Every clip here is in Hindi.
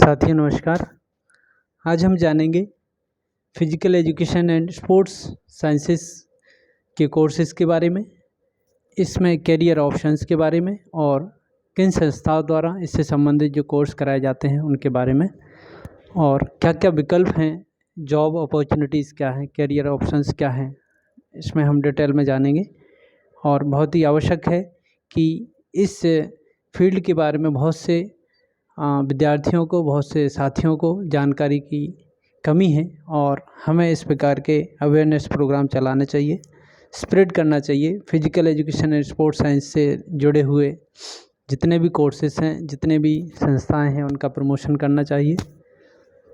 साथियों नमस्कार। आज हम जानेंगे physical education and sports sciences के कोर्सेज़ के बारे में, इसमें कैरियर ऑप्शंस के बारे में और किन संस्थाओं द्वारा इससे संबंधित जो कोर्स कराए जाते हैं उनके बारे में, और क्या क्या विकल्प हैं, जॉब अपॉर्चुनिटीज़ क्या हैं, कैरियर ऑप्शंस क्या हैं, इसमें हम डिटेल में जानेंगे। और बहुत ही आवश्यक है कि इस फील्ड के बारे में बहुत से विद्यार्थियों को, बहुत से साथियों को जानकारी की कमी है और हमें इस प्रकार के अवेयरनेस प्रोग्राम चलाने चाहिए, स्प्रेड करना चाहिए। Physical education and sports science से जुड़े हुए जितने भी कोर्सेज़ हैं, जितने भी संस्थाएं हैं, उनका प्रमोशन करना चाहिए।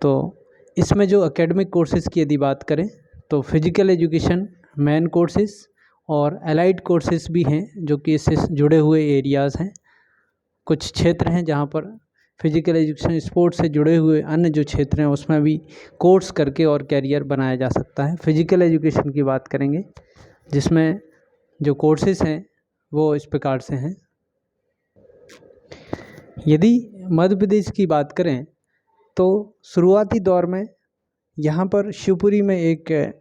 तो इसमें जो एकेडमिक कोर्सेज़ की यदि बात करें तो फिजिकल एजुकेशन मेन कोर्सेज़ और एलाइड कोर्सेज़ भी हैं जो कि इससे जुड़े हुए एरियाज़ हैं। कुछ क्षेत्र हैं जहाँ पर फिजिकल एजुकेशन स्पोर्ट्स से जुड़े हुए अन्य जो क्षेत्र हैं उसमें भी कोर्स करके और कैरियर बनाया जा सकता है। फिजिकल एजुकेशन की बात करेंगे जिसमें जो कोर्सेज़ हैं वो इस प्रकार से हैं। यदि मध्य प्रदेश की बात करें तो शुरुआती दौर में यहाँ पर शिवपुरी में एक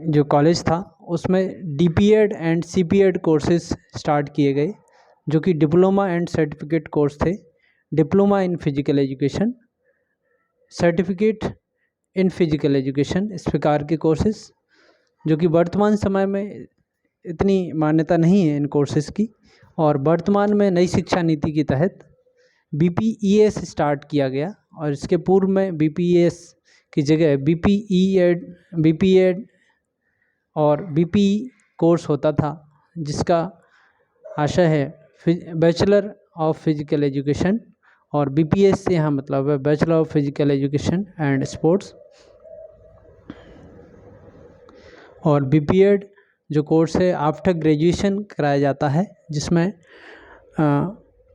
जो कॉलेज था उसमें DPED and CPED courses start किए गए जो कि डिप्लोमा एंड सर्टिफिकेट कोर्स थे। Diploma in physical education, certificate in physical education, इस प्रकार के कोर्सेज़ जो कि वर्तमान समय में इतनी मान्यता नहीं है इन कोर्सेज़ की। और वर्तमान में नई शिक्षा नीति के तहत BPES स्टार्ट किया गया और इसके पूर्व में BPES की जगह BPED और BPE कोर्स होता था, जिसका आशय है बैचलर ऑफ फिजिकल एजुकेशन, और BPS से यहाँ मतलब है bachelor of physical education and sports. और BPED जो कोर्स है आफ्टर ग्रेजुएशन कराया जाता है, जिसमें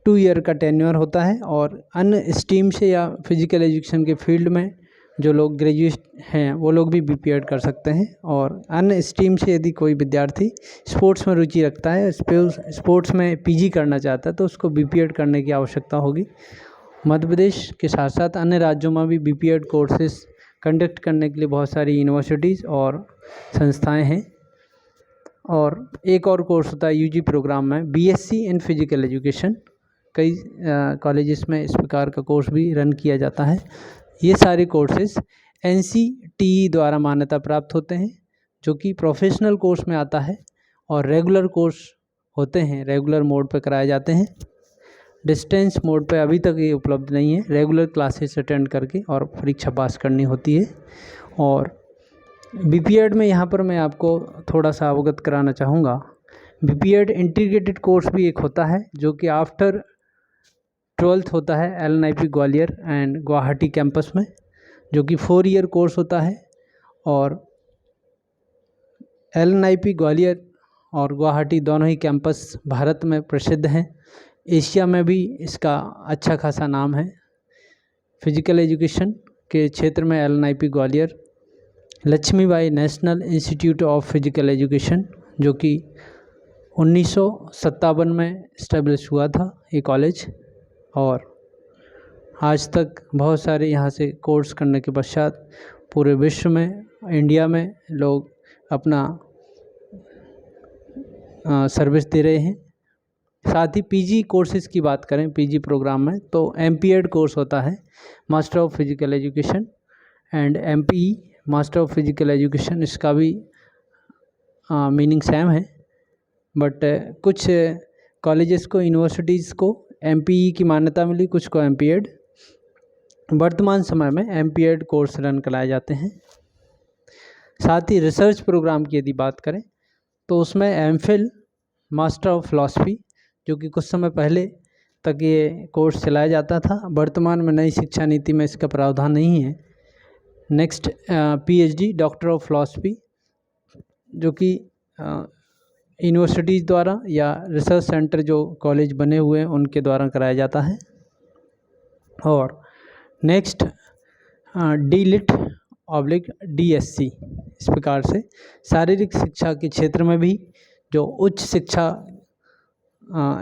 2 ईयर का टेन्योर होता है और अन्य स्ट्रीम से या फिजिकल एजुकेशन के फील्ड में जो लोग ग्रेजुएट हैं वो लोग भी BPED कर सकते हैं। और अन्य स्ट्रीम से यदि कोई विद्यार्थी स्पोर्ट्स में रुचि रखता है, स्पोर्ट्स में PG करना चाहता है तो उसको BPED करने की आवश्यकता होगी। मध्य प्रदेश के साथ साथ अन्य राज्यों में भी BPED कोर्सेज कंडक्ट करने के लिए बहुत सारी यूनिवर्सिटीज़ और संस्थाएँ हैं। और एक और कोर्स होता है UG प्रोग्राम में BSc इन फिजिकल एजुकेशन, कई कॉलेजेस में इस प्रकार का कोर्स भी रन किया जाता है। ये सारे कोर्सेज़ NCTE द्वारा मान्यता प्राप्त होते हैं जो कि प्रोफेशनल कोर्स में आता है और रेगुलर कोर्स होते हैं, रेगुलर मोड पर कराए जाते हैं। डिस्टेंस मोड पे अभी तक ये उपलब्ध नहीं है, रेगुलर क्लासेस अटेंड करके और परीक्षा पास करनी होती है। और BPED में यहाँ पर मैं आपको थोड़ा सा अवगत कराना चाहूँगा। BPED इंटीग्रेटेड कोर्स भी एक होता है जो कि आफ्टर 12th होता है LNIP Gwalior and Guwahati campus में, जो कि 4 ईयर कोर्स होता है। और LNIP ग्वालियर और गुवाहाटी दोनों ही कैंपस भारत में प्रसिद्ध हैं, एशिया में भी इसका अच्छा खासा नाम है। फिजिकल एजुकेशन के क्षेत्र में LNIP Gwalior, Lakshmibai national institute of physical education जो कि 1957 में इस्टेब्लिश हुआ था ये कॉलेज, और आज तक बहुत सारे यहाँ से कोर्स करने के पश्चात पूरे विश्व में, इंडिया में लोग अपना सर्विस दे रहे हैं। साथ ही PG कोर्सेज़ की बात करें, PG प्रोग्राम में तो MPED कोर्स होता है, master of physical education, and MPE master of physical education, इसका भी मीनिंग सेम है। बट कुछ कॉलेजेस को, यूनिवर्सिटीज़ को MPE की मान्यता मिली, कुछ को MPED। वर्तमान समय में MPED कोर्स रन कराए जाते हैं। साथ ही रिसर्च प्रोग्राम की यदि बात करें तो उसमें MPhil मास्टर ऑफ फिलॉसफी जो कि कुछ समय पहले तक ये कोर्स चलाया जाता था, वर्तमान में नई शिक्षा नीति में इसका प्रावधान नहीं है। Next PhD doctor of philosophy जो कि यूनिवर्सिटीज़ द्वारा या रिसर्च सेंटर जो कॉलेज बने हुए हैं उनके द्वारा कराया जाता है। और नेक्स्ट DLIT/DSC, इस प्रकार से शारीरिक शिक्षा के क्षेत्र में भी जो उच्च शिक्षा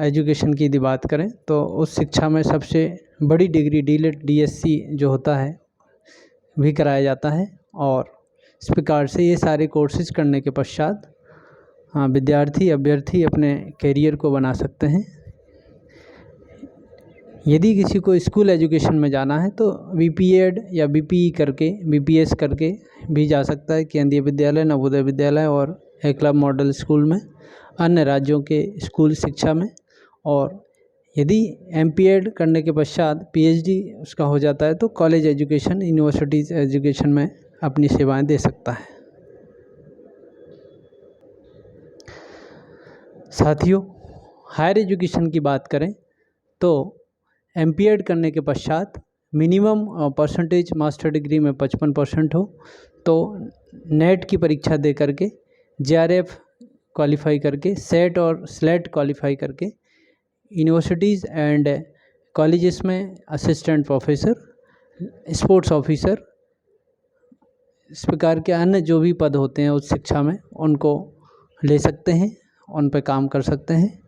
एजुकेशन की यदि बात करें तो उस शिक्षा में सबसे बड़ी डिग्री डीलिट DSc जो होता है भी कराया जाता है। और इस प्रकार से ये सारे कोर्सेज करने के पश्चात विद्यार्थी अभ्यर्थी अपने करियर को बना सकते हैं। यदि किसी को स्कूल एजुकेशन में जाना है तो BPEd या BPE करके BPS करके भी जा सकता है, केंद्रीय विद्यालय, नवोदय विद्यालय और एकलव्य मॉडल स्कूल में, अन्य राज्यों के स्कूल शिक्षा में। और यदि MPEd करने के पश्चात PhD उसका हो जाता है तो कॉलेज एजुकेशन, यूनिवर्सिटीज़ एजुकेशन में अपनी सेवाएं दे सकता है। साथियों, हायर एजुकेशन की बात करें तो MPEd करने के पश्चात मिनिमम परसेंटेज मास्टर डिग्री में 55% हो तो नेट की परीक्षा दे करके, JRF क्वालिफाई करके, सेट और स्लेट क्वालिफाई करके यूनिवर्सिटीज़ एंड कॉलेजेस में असिस्टेंट प्रोफेसर, स्पोर्ट्स ऑफिसर, इस प्रकार के अन्य जो भी पद होते हैं उस शिक्षा में उनको ले सकते हैं, उन पर काम कर सकते हैं।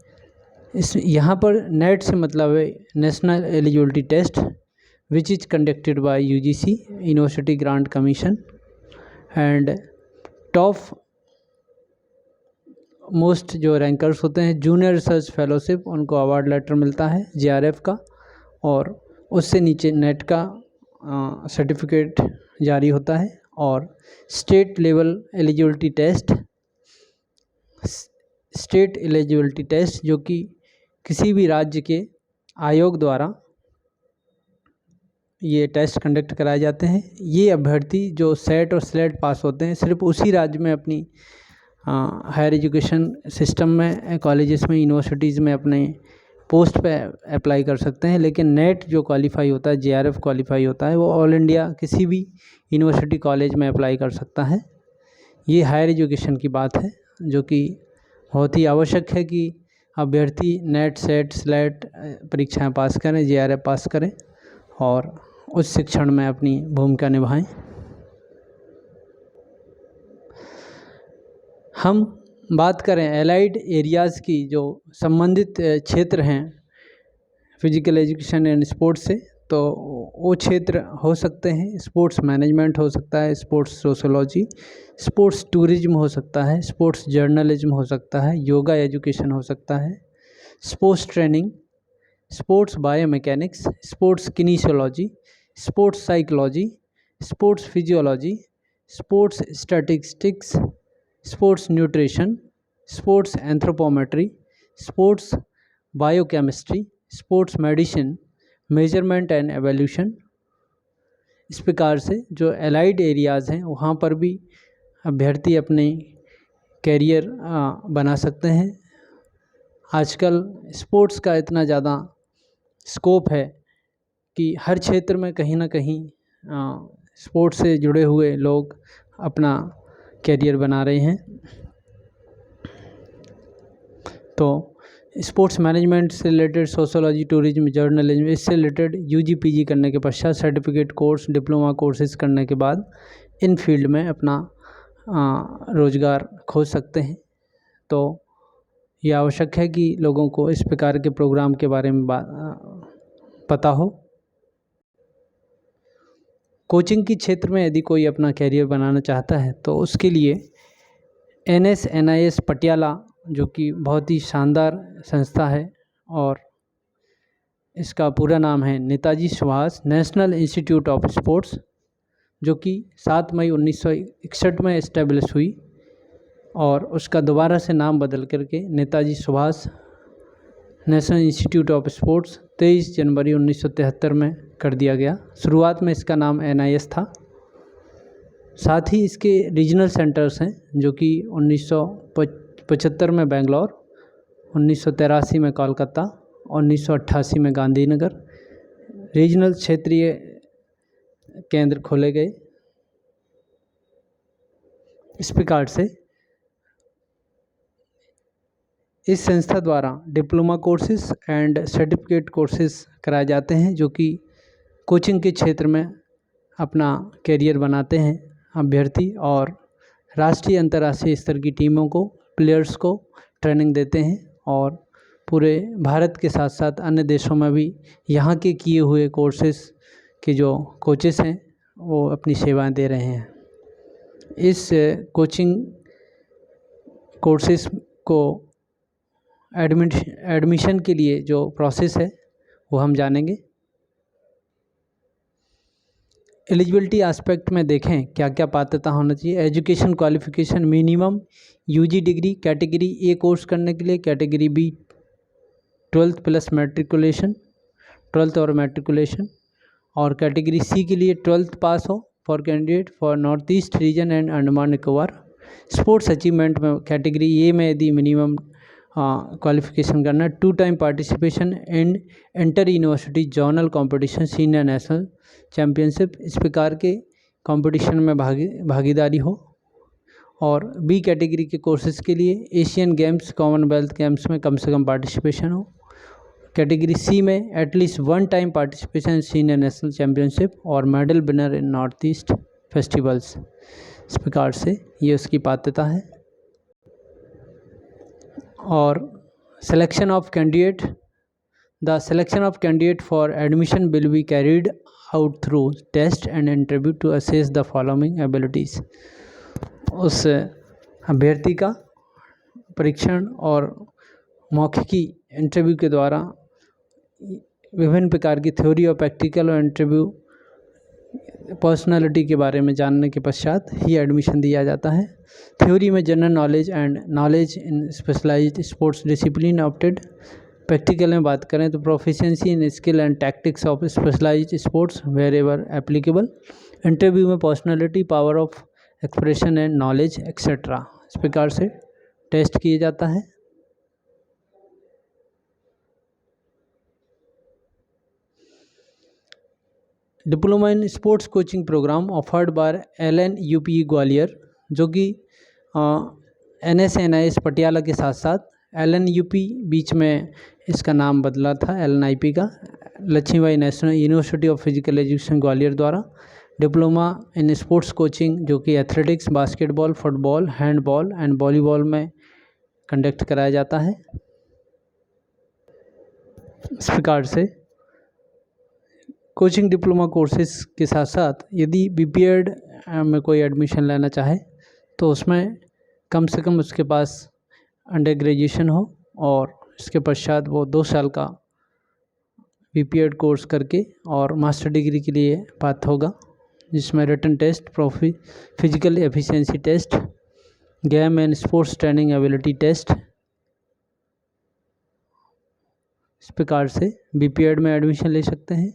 यहाँ पर नेट से मतलब है national eligibility test which is conducted by UGC, university grant commission, and top most जो रैंकर्स होते हैं जूनियर रिसर्च फेलोशिप, उनको अवार्ड लेटर मिलता है JRF का, और उससे नीचे नेट का सर्टिफिकेट जारी होता है। और स्टेट लेवल एलिजिबिलिटी टेस्ट जो कि किसी भी राज्य के आयोग द्वारा ये टेस्ट कंडक्ट कराए जाते हैं। ये अभ्यर्थी जो सेट और स्लेट पास होते हैं सिर्फ उसी राज्य में अपनी हायर एजुकेशन सिस्टम में, कॉलेजेस में, यूनिवर्सिटीज़ में अपने पोस्ट पे अप्लाई कर सकते हैं। लेकिन नेट जो क्वालिफाई होता है, JRF क्वालिफाई होता है, वो ऑल इंडिया किसी भी यूनिवर्सिटी कॉलेज में अप्लाई कर सकता है। ये हायर एजुकेशन की बात है जो कि बहुत ही आवश्यक है कि अभ्यर्थी नेट, सेट, स्लेट परीक्षाएं पास करें, JRF पास करें और उस शिक्षण में अपनी भूमिका निभाएं। हम बात करें एलाइड एरियाज़ की, जो संबंधित क्षेत्र हैं फिजिकल एजुकेशन एंड स्पोर्ट्स से, तो वो क्षेत्र हो सकते हैं स्पोर्ट्स मैनेजमेंट हो सकता है, स्पोर्ट्स सोशोलॉजी, स्पोर्ट्स टूरिज्म हो सकता है, स्पोर्ट्स जर्नलिज्म हो सकता है, योगा एजुकेशन हो सकता है, sports training, sports biomechanics, sports kinesiology, sports psychology, sports physiology, sports statistics, sports nutrition, sports anthropometry, sports biochemistry, sports medicine, measurement and evolution. इस प्रकार से जो एलाइड एरियाज़ हैं वहाँ पर भी अभ्यर्थी अपने कैरियर बना सकते हैं। आजकल स्पोर्ट्स का इतना ज़्यादा स्कोप है कि हर क्षेत्र में कहीं ना कहीं स्पोर्ट्स से जुड़े हुए लोग अपना कैरियर बना रहे हैं। तो स्पोर्ट्स मैनेजमेंट से रिलेटेड, सोशोलॉजी, टूरिज्म, जर्नलिज्म, इससे रिलेटेड UG PG करने के पश्चात सर्टिफिकेट कोर्स, डिप्लोमा कोर्सेज करने के बाद इन फील्ड में अपना रोज़गार खोज सकते हैं। तो ये आवश्यक है कि लोगों को इस प्रकार के प्रोग्राम के बारे में पता हो। कोचिंग के क्षेत्र में यदि कोई अपना कैरियर बनाना चाहता है तो उसके लिए NSNIS पटियाला, जो कि बहुत ही शानदार संस्था है और इसका पूरा नाम है Netaji Subhash national institute of sports, जो कि 7 मई 1961 में इस्टेब्लिश हुई और उसका दोबारा से नाम बदल करके Netaji Subhash national institute of sports 23 जनवरी 1973 में कर दिया गया। शुरुआत में इसका नाम NIS था। साथ ही इसके रीजनल सेंटर्स हैं जो कि 1975 में बेंगलोर, 1983 में कोलकाता, 1988 में गांधीनगर रीजनल क्षेत्रीय केंद्र खोले गए। इस प्रकार से इस संस्था द्वारा diploma courses and certificate courses कराए जाते हैं जो कि कोचिंग के क्षेत्र में अपना कैरियर बनाते हैं अभ्यर्थी और राष्ट्रीय अंतर्राष्ट्रीय स्तर की टीमों को, प्लेयर्स को ट्रेनिंग देते हैं और पूरे भारत के साथ साथ अन्य देशों में भी यहाँ के किए हुए कोर्सेस के जो कोचेस हैं वो अपनी सेवाएं दे रहे हैं। इस कोचिंग कोर्सेस को एडमिशन के लिए जो प्रोसेस है वो हम जानेंगे। एलिजिबिलिटी एस्पेक्ट में देखें क्या क्या पात्रता होना चाहिए। Education qualification minimum UG degree category A course करने के लिए, category B 12th plus matriculation, 12th और मैट्रिकुलेशन, और कैटेगरी सी के लिए 12th पास हो for candidate for north east region and Andaman Nicobar. Sports achievement में कैटेगरी ए में यदि मिनिमम क्वालिफिकेशन करना, 2 time participation in inter university journal competition senior national championship, इस प्रकार के कंपटीशन में भागीदारी हो। और बी कैटेगरी के कोर्सेज के लिए एशियन गेम्स कॉमनवेल्थ गेम्स में कम से कम पार्टिसिपेशन हो। कैटेगरी सी में at least 1 time participation senior national championship और medal winner in north east festivals. इस प्रकार से ये उसकी पात्रता है। और selection of candidate, the selection of candidate for admission will be carried out through test and interview to assess the following abilities. उस अभ्यर्थी का परीक्षण और मौखिकी इंटरव्यू के द्वारा विभिन्न प्रकार की थ्योरी और प्रैक्टिकल और इंटरव्यू पर्सनालिटी के बारे में जानने के पश्चात ही एडमिशन दिया जाता है। थ्योरी में general knowledge and knowledge in specialised sports discipline opted. Practical में बात करें तो proficiency in skill and tactics of specialised sports wherever applicable. Interview में personality, power of expression and knowledge etcetera, इस प्रकार से टेस्ट किया जाता है। Diploma in sports coaching programme offered by LNUP Gwalior, जो कि NSNIS पटियाला के साथ साथ LNUP बीच में इसका नाम बदला था LNIP का, Lakshmibai national university of physical education Gwalior द्वारा डिप्लोमा इन स्पोर्ट्स कोचिंग, जो कि athletics, basketball, football, handball and volleyball में कंडक्ट कराया जाता है। इस प्रकार से कोचिंग डिप्लोमा कोर्सेज के साथ साथ यदि BPED में कोई एडमिशन लेना चाहे तो उसमें कम से कम उसके पास अंडर ग्रेजुएशन हो और इसके पश्चात वो 2 साल का BPED कोर्स करके और मास्टर डिग्री के लिए पात्र होगा, जिसमें written test, physical efficiency test, game and sports training ability test. इस प्रकार से BPED में एडमिशन ले सकते हैं।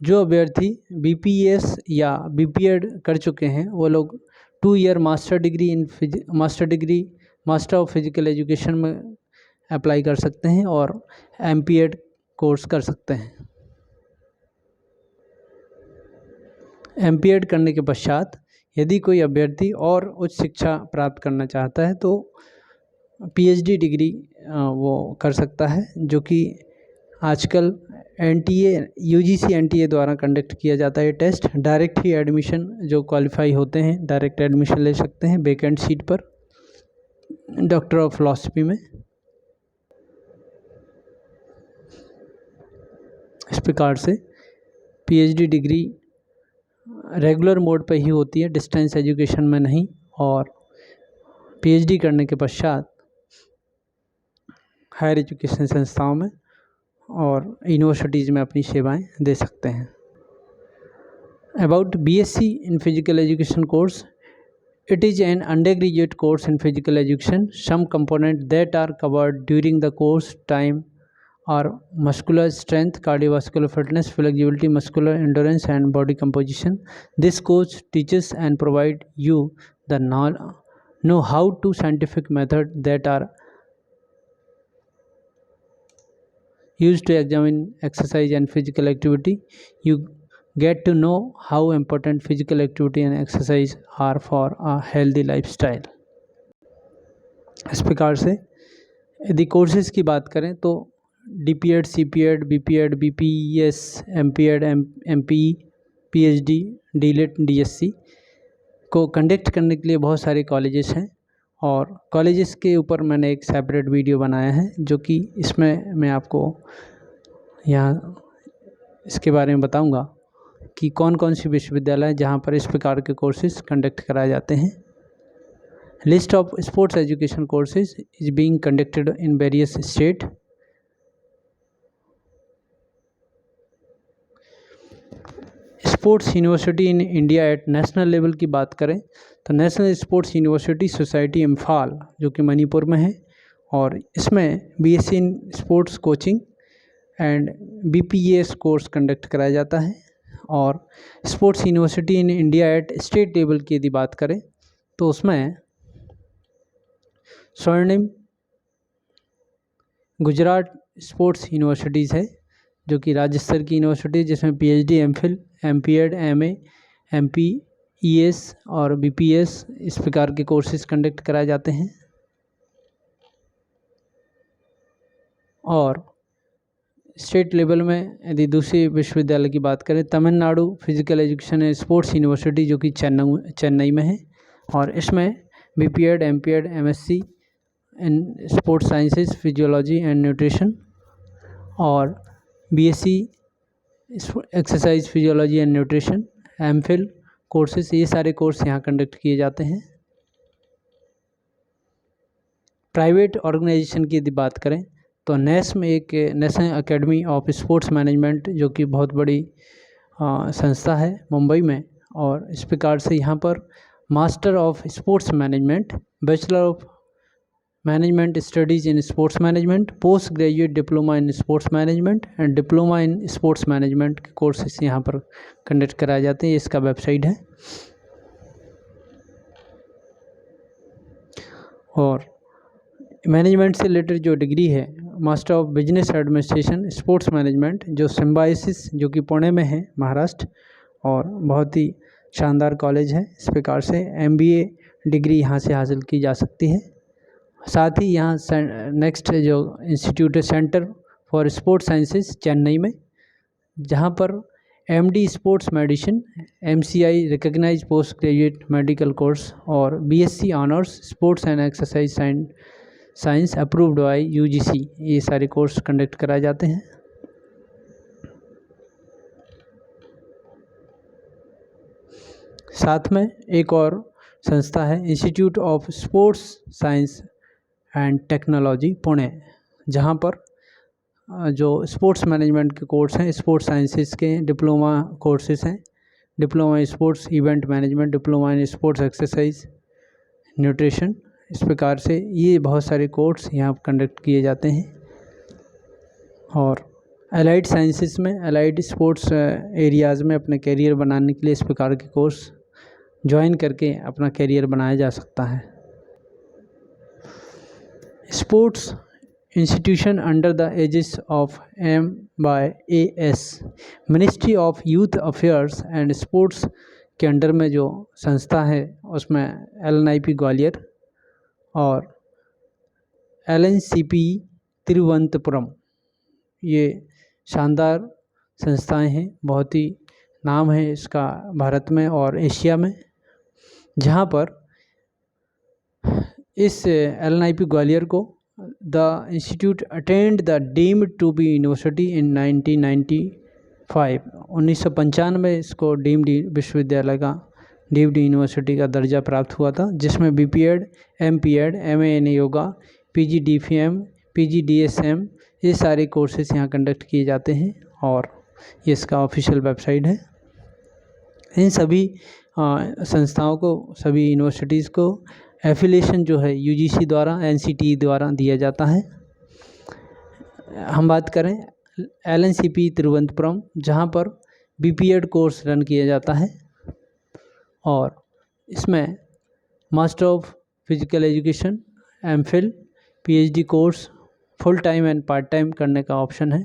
जो अभ्यर्थी BPS या BPED कर चुके हैं वो लोग 2 year master of physical education में अप्लाई कर सकते हैं और MPED कोर्स कर सकते हैं। MPED करने के पश्चात यदि कोई अभ्यर्थी और उच्च शिक्षा प्राप्त करना चाहता है तो PhD डिग्री वो कर सकता है, जो कि आजकल NTA UGC NTA द्वारा कंडक्ट किया जाता है टेस्ट। डायरेक्ट ही एडमिशन जो क्वालिफाई होते हैं डायरेक्ट एडमिशन ले सकते हैं वैकेंट सीट पर डॉक्टर ऑफ फिलॉसफी में। इस प्रकार से PhD डिग्री रेगुलर मोड पर ही होती है, डिस्टेंस एजुकेशन में नहीं, और PhD करने के पश्चात हायर एजुकेशन संस्थाओं में और यूनिवर्सिटीज़ में अपनी सेवाएं दे सकते हैं। About BSc in physical education course, it is an undergraduate course in physical education. Some component that are covered during the course time are muscular strength, cardiovascular fitness, flexibility, muscular endurance and body composition. This course teaches and provide you the know how to scientific method that are used to examine exercise and physical activity. You get to know how important physical activity and exercise are for a healthy lifestyle. इस प्रकार से यदि कोर्सेज की बात करें तो DPED, CPED, BPED, BPS, MPED, MPE, PhD, DLET, DSc को कंडक्ट करने के लिए बहुत सारे कॉलेजेस हैं और कॉलेजेस के ऊपर मैंने एक सेपरेट वीडियो बनाया है, जो कि इसमें मैं आपको यहाँ इसके बारे में बताऊंगा कि कौन कौन सी विश्वविद्यालय हैं जहाँ पर इस प्रकार के कोर्सेज कंडक्ट कराए जाते हैं। List of sports education courses is being conducted in various state. Sports university in India at national level की बात करें तो national sports university society Imphal, जो कि मणिपुर में है, और इसमें BSc in sports coaching and BPS course conduct कराया जाता है। और sports university in India at state level की यदि बात करें तो उसमें स्वर्णिम गुजरात स्पोर्ट्स यूनिवर्सिटीज़ है, जो कि राज्य स्तर की यूनिवर्सिटी, जिसमें पीएचडी, एमफिल, एमपीएड, एमए, एमपीईएस और बीपीएस इस प्रकार के कोर्सेज कंडक्ट कराए जाते हैं। और स्टेट लेवल में यदि दूसरे विश्वविद्यालय की बात करें, Tamil Nadu physical education and sports university, जो कि चेन्नई में है, और इसमें BPEd, MPEd, MSc in sports sciences, physiology and nutrition और BSc exercise physiology and nutrition, MPhil courses, ये सारे कोर्स यहाँ कंडक्ट किए जाते हैं। प्राइवेट ऑर्गेनाइजेशन की यदि बात करें तो नेस्म एक national academy of sports management, जो कि बहुत बड़ी संस्था है मुंबई में, और इस प्रकार से यहाँ पर master of sports management, bachelor of management studies in sports management, post graduate diploma in sports management and diploma in sports management के कोर्सेस यहाँ पर कंडक्ट कराए जाते हैं। इसका वेबसाइट है। और मैनेजमेंट से रिलेटेड जो डिग्री है, master of business administration sports management, जो सिम्बायोसिस, जो कि पुणे में है, महाराष्ट्र, और बहुत ही शानदार कॉलेज है। इस प्रकार से एमबीए डिग्री यहाँ से हासिल की जा सकती है। साथ ही यहाँ नेक्स्ट जो इंस्टीट्यूट है, centre for sports sciences, Chennai में, जहाँ पर MD sports medicine, MCI recognised post graduate medical course और BSc honours sports and exercise science approved by UGC, ये सारे कोर्स कंडक्ट कराए जाते हैं। साथ में एक और संस्था है, institute of sports science and technology, Pune, जहाँ पर जो स्पोर्ट्स मैनेजमेंट के कोर्स हैं, स्पोर्ट्स साइंसेस के डिप्लोमा कोर्सेज हैं, diploma in sports event management, diploma in sports exercise nutrition, इस प्रकार से ये बहुत सारे कोर्स यहाँ कंडक्ट किए जाते हैं। और एलाइड साइंसेस में, एलाइड स्पोर्ट्स एरियाज़ में अपने करियर बनाने के लिए इस प्रकार के कोर्स ज्वाइन करके अपना करियर बनाया जा सकता है। Sports institution under the aegis of MYAS, ministry of youth affairs and sports के अंडर में जो संस्था है, उसमें LNIP ग्वालियर और LNCP तिरुवनंतपुरम, ये शानदार संस्थाएं हैं, बहुत ही नाम है इसका भारत में और एशिया में, जहाँ पर इस LNIP ग्वालियर को the institute attend the deemed to be university in 1995, 1995 में इसको डीम्ड विश्वविद्यालय का, डीम्ड यूनिवर्सिटी का दर्जा प्राप्त हुआ था, जिसमें BPEd, MPEd, MA इन योगा, PGDFM, PGDSM, ये सारे कोर्सेज यहाँ कंडक्ट किए जाते हैं, और ये इसका ऑफिशियल वेबसाइट है। इन सभी संस्थाओं को, सभी यूनिवर्सिटीज़ को एफिलिएशन जो है यूजीसी द्वारा, NCTE द्वारा दिया जाता है। हम बात करें LNCP तिरुवनंतपुरम, जहाँ पर BPEd कोर्स रन किया जाता है, और इसमें master of physical education, MPhil, PhD course full time and part time करने का ऑप्शन है।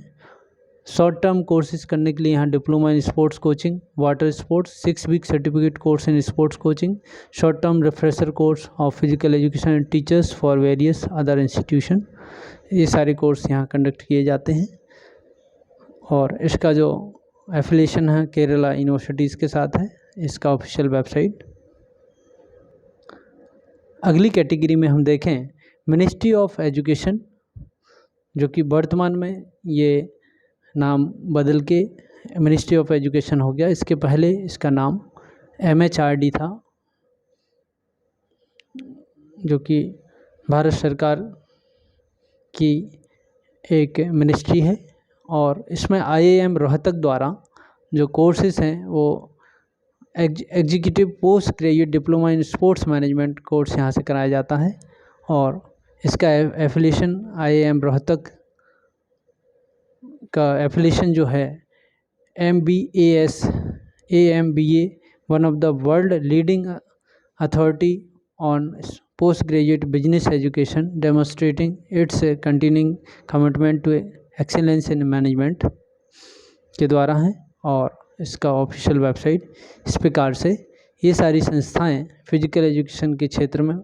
शॉर्ट टर्म कोर्सेज करने के लिए यहाँ diploma in sports coaching, water sports, 6 week certificate course in sports coaching, short term refresher course of physical education and teachers for various other institution, ये सारे कोर्स यहाँ कंडक्ट किए जाते हैं। और इसका जो एफिलिएशन है केरला यूनिवर्सिटीज़ के साथ है, इसका ऑफिशियल वेबसाइट। अगली कैटेगरी में हम देखें मिनिस्ट्री ऑफ एजुकेशन, जो कि वर्तमान में ये नाम बदल के मिनिस्ट्री ऑफ एजुकेशन हो गया। इसके पहले इसका नाम MHRD था, जो कि भारत सरकार की एक मिनिस्ट्री है। और इसमें IIM रोहतक द्वारा जो कोर्सेज हैं वो executive post graduate diploma in sports management course यहाँ से कराया जाता है। और इसका एफिलिएशन IIM रोहतक का एफिलिएशन जो है MBAS AMBA, one of the world leading authority on post graduate business education, demonstrating its continuing commitment to excellence in management के द्वारा है। और इसका ऑफिशियल वेबसाइट इस प्रकार से ये सारी संस्थाएं फिजिकल एजुकेशन के क्षेत्र में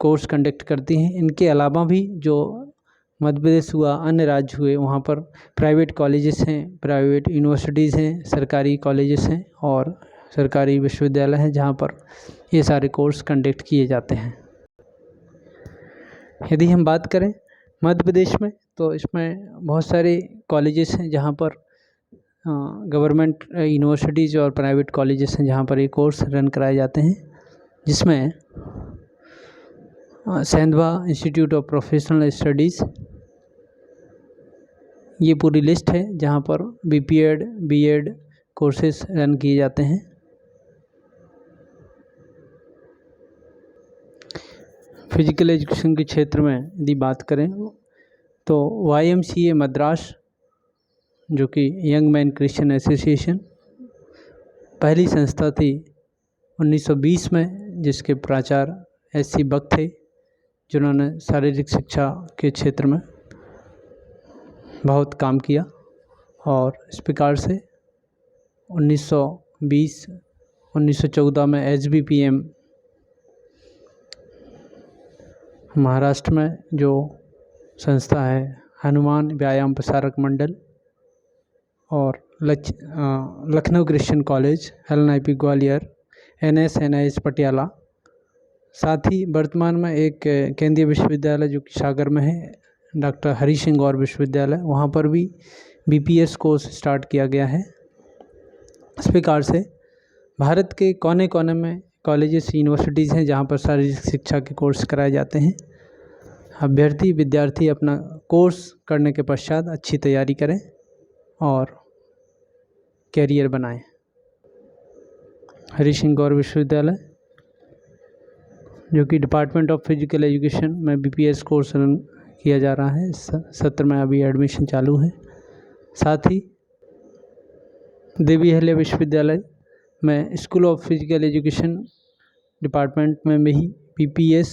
कोर्स कंडक्ट करती हैं। इनके अलावा भी जो मध्य प्रदेश हुआ, अन्य राज्य हुए, वहाँ पर प्राइवेट कॉलेजेस हैं, प्राइवेट यूनिवर्सिटीज़ हैं, सरकारी कॉलेजेस हैं और सरकारी विश्वविद्यालय हैं जहाँ पर ये सारे कोर्स कंडक्ट किए जाते हैं। यदि हम बात करें मध्य प्रदेश में तो इसमें बहुत सारे कॉलेजेस हैं जहाँ पर गवर्नमेंट यूनिवर्सिटीज़ और प्राइवेट कॉलेजेस हैं जहाँ पर ये कोर्स रन कराए जाते हैं, जिसमें Sendhwa institute of professional studies ये पूरी लिस्ट है जहाँ पर BPEd BEd कोर्सेज रन किए जाते हैं। फिजिकल एजुकेशन के क्षेत्र में यदि बात करें तो YMCA मद्रास, जो कि यंग मैन क्रिश्चियन एसोसिएशन, पहली संस्था थी 1920 में, जिसके प्राचार्य SC बक थे, जिन्होंने शारीरिक शिक्षा के क्षेत्र में बहुत काम किया। और इस प्रकार से 1914 में HBPM महाराष्ट्र में जो संस्था है, हनुमान व्यायाम प्रसारक मंडल, और Lucknow Christian college, LNIP Gwalior, NS Patiala, साथ ही वर्तमान में एक केंद्रीय विश्वविद्यालय जो कि सागर में है, डॉक्टर हरि सिंह गौर विश्वविद्यालय, वहाँ पर भी BPS कोर्स स्टार्ट किया गया है। इस प्रकार से भारत के कोने कोने में कॉलेजेस यूनिवर्सिटीज़ हैं जहाँ पर शारीरिक शिक्षा के कोर्स कराए जाते हैं। विद्यार्थी अपना कोर्स करने के पश्चात अच्छी तैयारी करें और कैरियर बनाएं। हरि सिंह गौर विश्वविद्यालय, जो कि डिपार्टमेंट ऑफ फिजिकल एजुकेशन में BPS कोर्स रन किया जा रहा है, इस सत्र में अभी एडमिशन चालू है। साथ ही देवी अहिल्या विश्वविद्यालय में school of physical education department में भी BPS